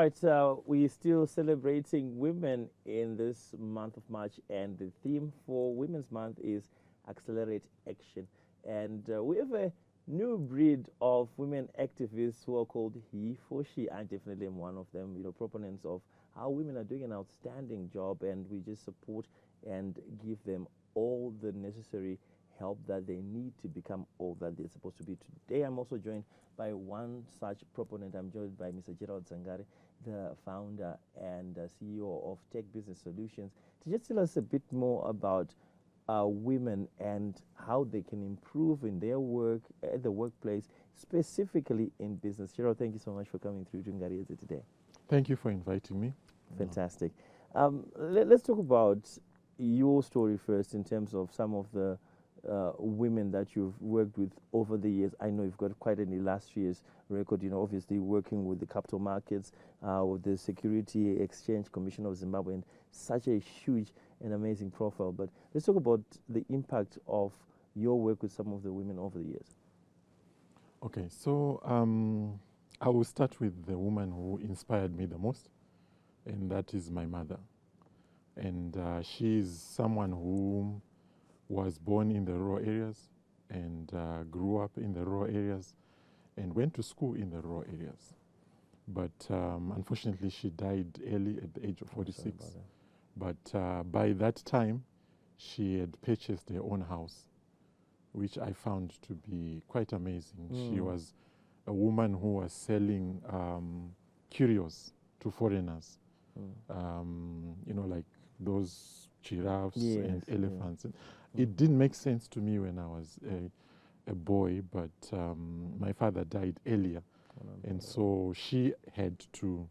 right, we're still celebrating women in this month of March, and the theme for Women's Month is Accelerate Action. And we have a new breed of women activists who are called he for she. I definitely am one of them, proponents of how women are doing an outstanding job, and we just support and give them all the necessary help that they need to become all that they're supposed to be. Today, I'm also joined by one such proponent. I'm joined by Mr. Gerald Dzangare, the founder and CEO of Tech Business Solutions, to just tell us a bit more about women and how they can improve in their work at the workplace, specifically in business. Gerald, thank you so much for coming through to Ngarieze today. Thank you for inviting me. Fantastic. Let's talk about your story first in terms of some of the women that you've worked with over the years. I know you've got quite an illustrious record, obviously working with the capital markets, with the Security Exchange Commission of Zimbabwe, and such a huge and amazing profile. But let's talk about the impact of your work with some of the women over the years. Okay, so I will start with the woman who inspired me the most, and that is my mother. And she is someone who was born in the rural areas and grew up in the rural areas and went to school in the rural areas. But unfortunately, she died early at the age of 46. But by that time, she had purchased her own house, which I found to be quite amazing. She was a woman who was selling curios to foreigners, like those giraffes and elephants. It didn't make sense to me when I was a boy, but my father died earlier. And so she had to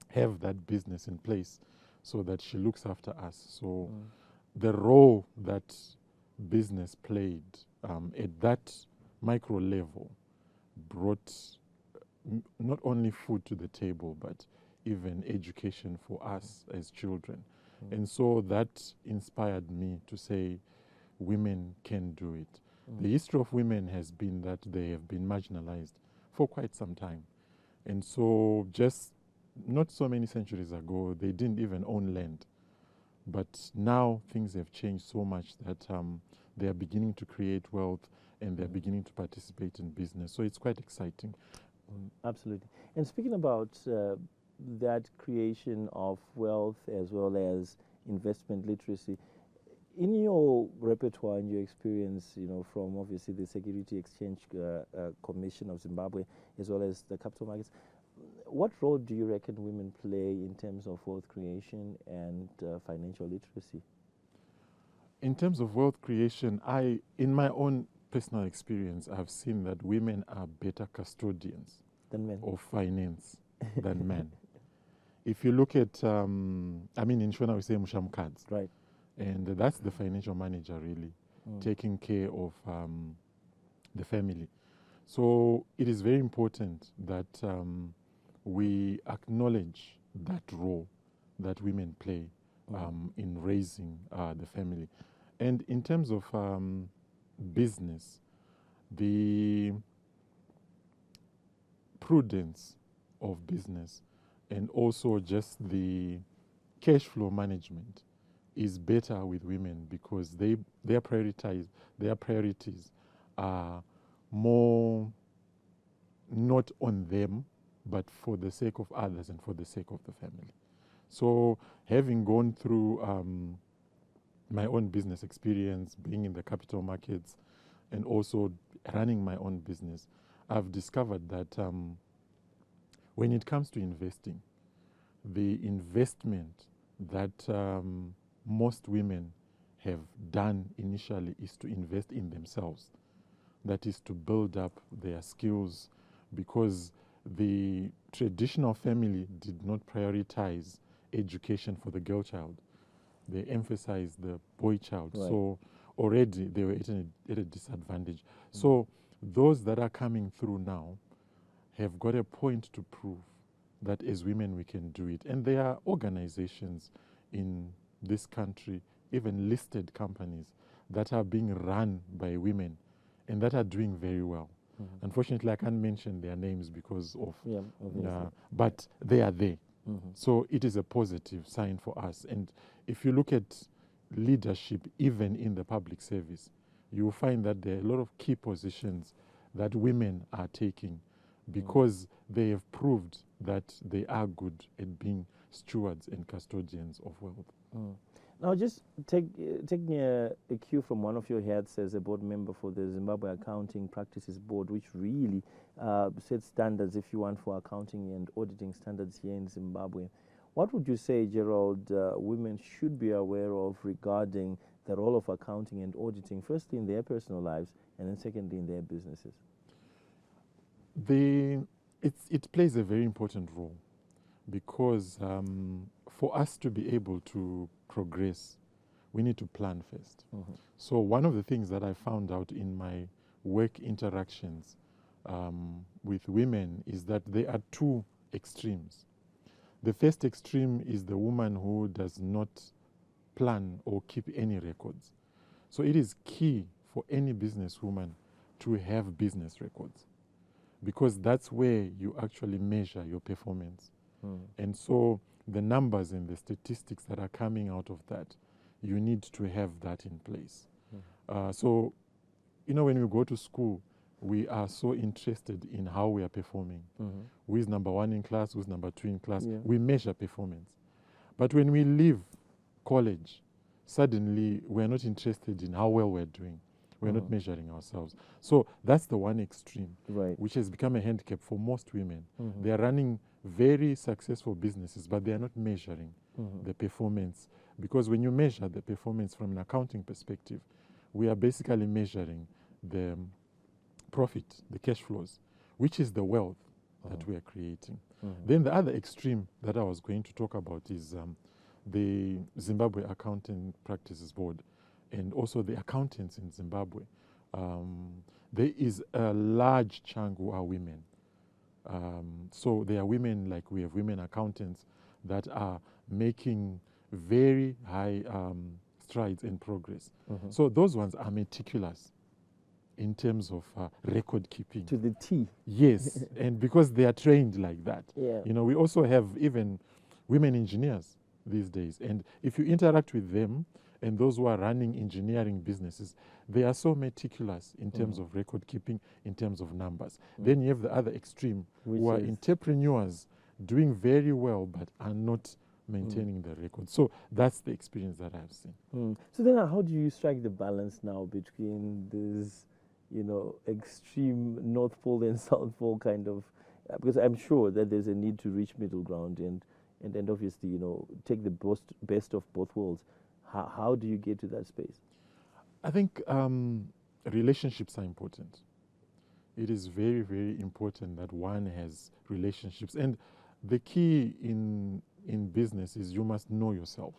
have that business in place so that she looks after us. So the role that business played at that micro level brought not only food to the table, but even education for us as children. And so that inspired me to say women can do it. The history of women has been that they have been marginalized for quite some time. And so just not so many centuries ago, they didn't even own land. But now things have changed so much that they are beginning to create wealth and they're beginning to participate in business. So it's quite exciting. Absolutely. And speaking about that creation of wealth as well as investment literacy, in your repertoire and your experience, from obviously the Security Exchange Commission of Zimbabwe as well as the capital markets, what role do you reckon women play in terms of wealth creation and financial literacy? In terms of wealth creation, in my own personal experience, I've seen that women are better custodians than men of finance than men. If you look at, in Shona we say mushamkads, right? And that's the financial manager really taking care of the family. So it is very important that we acknowledge that role that women play in raising the family. And in terms of business, the prudence of business and also just the cash flow management is better with women because their priorities are more not on them, but for the sake of others and for the sake of the family. So having gone through my own business experience, being in the capital markets, and also running my own business, I've discovered that when it comes to investing, the investment that most women have done initially is to invest in themselves. That is to build up their skills, because the traditional family did not prioritize education for the girl child. They emphasized the boy child. Right. So already they were at a disadvantage. So those that are coming through now have got a point to prove that as women we can do it. And there are organizations in this country, even listed companies, that are being run by women and that are doing very well. Unfortunately, I can't mention their names because of, obviously. but they are there. So it is a positive sign for us. And if you look at leadership, even in the public service, you will find that there are a lot of key positions that women are taking because they have proved that they are good at being stewards and custodians of wealth. Now, just taking a cue from one of your heads as a board member for the Zimbabwe Accounting Practices Board, which really sets standards, if you want, for accounting and auditing standards here in Zimbabwe. What would you say, Gerald, women should be aware of regarding the role of accounting and auditing, firstly in their personal lives, and then secondly in their businesses? It plays a very important role because for us to be able to progress, we need to plan first. So one of the things that I found out in my work interactions with women is that there are two extremes. The first extreme is the woman who does not plan or keep any records. So it is key for any businesswoman to have business records because that's where you actually measure your performance. And so the numbers and the statistics that are coming out of that, you need to have that in place. So, you know, when we go to school, we are so interested in how we are performing. Who is number one in class, who's number two in class. We measure performance. But when we leave college, suddenly we're not interested in how well we're doing. We're not measuring ourselves. So that's the one extreme, which has become a handicap for most women. They are running very successful businesses, but they are not measuring the performance. Because when you measure the performance from an accounting perspective, we are basically measuring the profit, the cash flows, which is the wealth that we are creating. Then the other extreme that I was going to talk about is the Zimbabwe Accounting Practices Board and also the accountants in Zimbabwe. There is a large chunk who are women. So there are women, like we have women accountants that are making very high strides in progress. So those ones are meticulous in terms of record keeping. To the T. Yes, and because they are trained like that. You know, we also have even women engineers these days. And if you interact with them and those who are running engineering businesses, they are so meticulous in terms of record keeping, in terms of numbers. Then you have the other extreme, who are entrepreneurs doing very well but are not maintaining the record. So that's the experience that I've seen. So then how do you strike the balance now between this, you know, extreme North Pole and South Pole kind of, because I'm sure that there's a need to reach middle ground and obviously, you know, take the best of both worlds. How do you get to that space? I think relationships are important. It is very, very important that one has relationships. And the key in business is you must know yourself.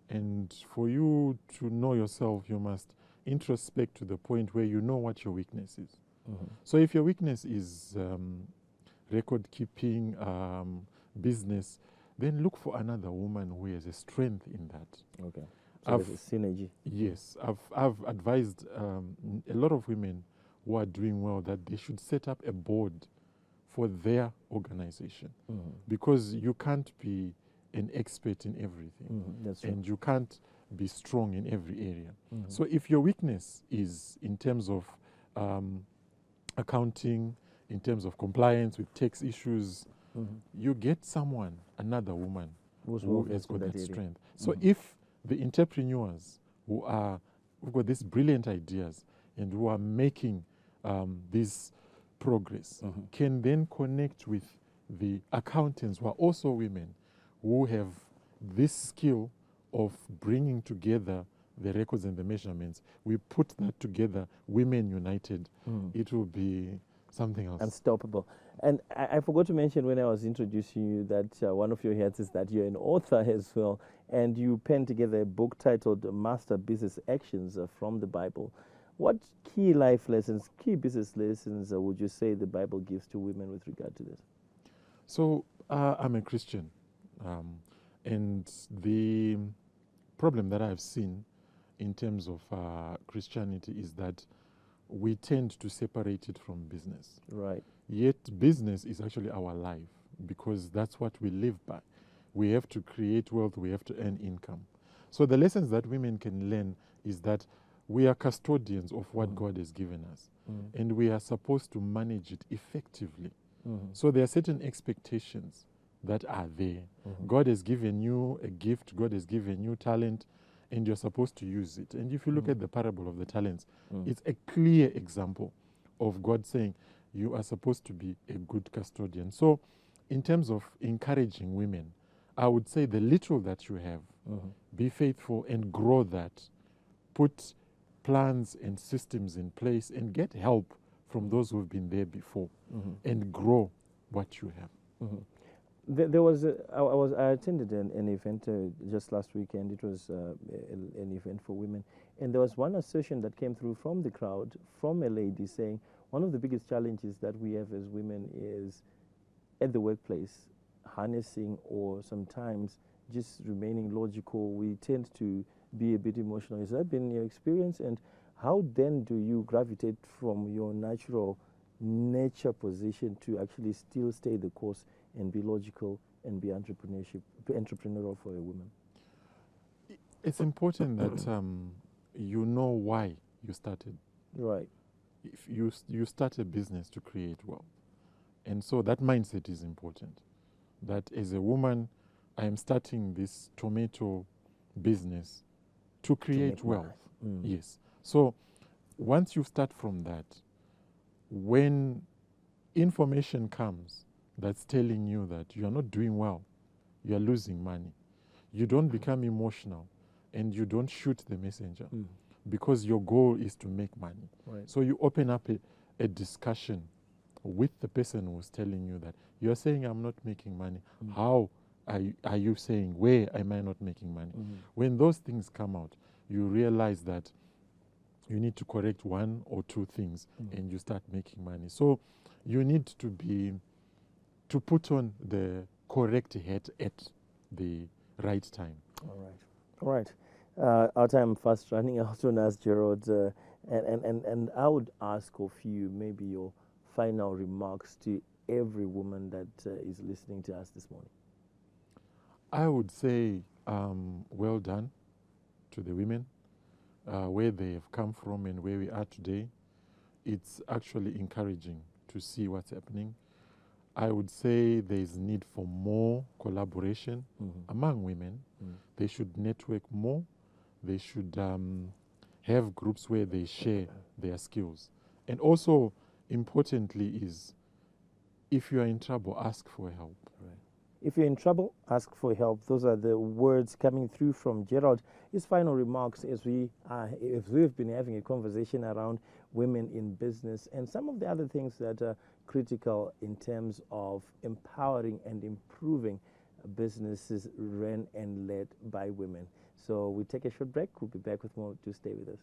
And for you to know yourself, you must introspect to the point where you know what your weakness is. So if your weakness is record keeping, business, then look for another woman who has a strength in that. Okay. So there's a synergy. Yes. I've advised a lot of women who are doing well that they should set up a board for their organization. Because you can't be an expert in everything. That's true. And you can't be strong in every area. So if your weakness is in terms of accounting, in terms of compliance with tax issues, you get someone, another woman, who has got that strength. So if the entrepreneurs who've got these brilliant ideas and who are making this progress can then connect with the accountants who are also women who have this skill of bringing together the records and the measurements, we put that together, women united, it will be something else. Unstoppable. And I forgot to mention when I was introducing you that one of your hats is that you're an author as well, and you penned together a book titled Master Business Actions from the Bible. What key life lessons, key business lessons would you say the Bible gives to women with regard to this? So I'm a Christian, and the problem that I've seen in terms of Christianity is that we tend to separate it from business. Right. Yet business is actually our life, because that's what we live by. We have to create wealth, we have to earn income. So the lessons that women can learn is that we are custodians of what God has given us, and we are supposed to manage it effectively. So there are certain expectations that are there. God has given you a gift, God has given you talent, and you're supposed to use it. And if you look at the parable of the talents, it's a clear example of God saying you are supposed to be a good custodian. So in terms of encouraging women, I would say the little that you have, be faithful and grow that. Put plans and systems in place and get help from those who have been there before, and grow what you have. There was I attended an event just last weekend. It was an event for women, and there was one assertion that came through from the crowd, from a lady, saying one of the biggest challenges that we have as women is at the workplace, harnessing or sometimes just remaining logical. We tend to be a bit emotional. Has that been your experience? And how then do you gravitate from your natural nature position to actually still stay the course and be logical and be entrepreneurial for a woman? It's important that you know why you started. Right. If you start a business to create wealth, and so that mindset is important. That as a woman, I am starting this tomato business to create wealth. Yes. So once you start from that, when information comes that's telling you that you are not doing well, you are losing money, you don't become emotional and you don't shoot the messenger, because your goal is to make money. Right. So you open up a discussion with the person who's telling you that you're saying I'm not making money. How are you saying, where am I not making money? When those things come out, you realize that you need to correct one or two things, and you start making money. So you need to put on the correct hat at the right time. All right. Our time fast running out on us, Gerald. And I would ask of you maybe your final remarks to every woman that is listening to us this morning. I would say well done to the women, where they have come from and where we are today. It's actually encouraging to see what's happening. I would say there is need for more collaboration among women. They should network more. They should have groups where they share their skills. And also, importantly, is if you are in trouble, ask for help. Right. If you're in trouble, ask for help. Those are the words coming through from Gerald. His final remarks as we've been having a conversation around women in business and some of the other things that are critical in terms of empowering and improving businesses run and led by women. So we take a short break. We'll be back with more. To stay with us.